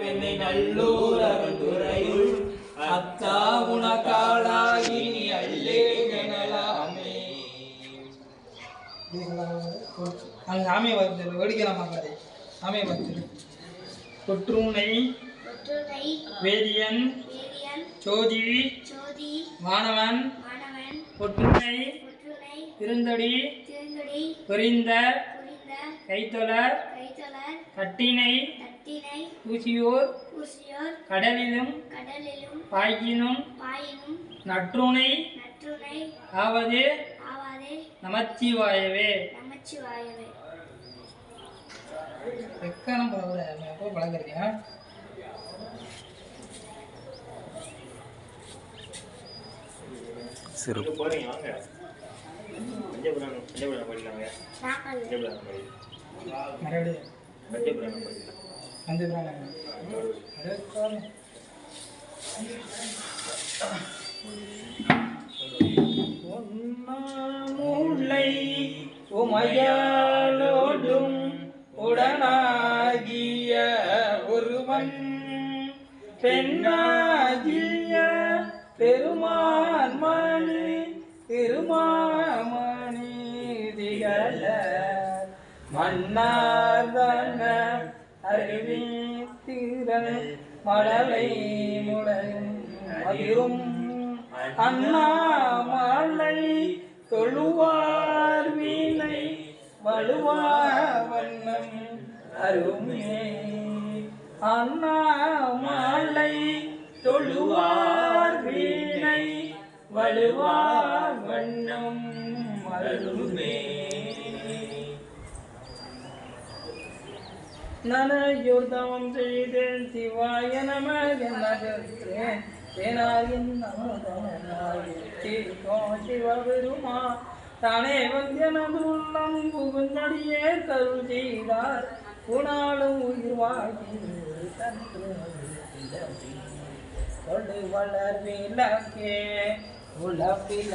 என்னை நல்லூரகந்துறையுள் அத்தா உனக்காளாகி நீ அல்லே எனலாமே. அங்க ஆமை வந்து வேடிக்கலாமா கதை ஆமை வந்து கொற்றுனை வேதியன் சோதி வானவன் ஒற்றுனை திருந்தடி புரிந்த கைத்தொழர் கட்டினை ஊசியோர் கடலிலும் பாய்கினும் நற்றுணை ஆவது நமச்சிவாயவே. வெக்கானம் பழகிறீங்க சிறு முல்லை உமையாளோடும் உடனாகிய ஒருவன் பெண்ணாகிய பெருமான் மணி திருமாமணி திகழ மன்னார்தன அருவி திறன் மழலை முளையும் மதிரும் அண்ணாமலை தொழுவார் வீணை வலுவா வண்ணம் அருமே. அண்ணாமலை தொழுவார் வீணை வலுவா வண்ணம் அருமே. நனையுர்தவம் செய்தேன் சிவாய நம என்னேன் தேனாயின் சிவபெருமா தானே வந்தனது உள்ளம் புகுந்தடியே கருள் செய்தார் உணாலும் உயிர் வாங்கி தன்று வளர் விளக்கே உலப்பில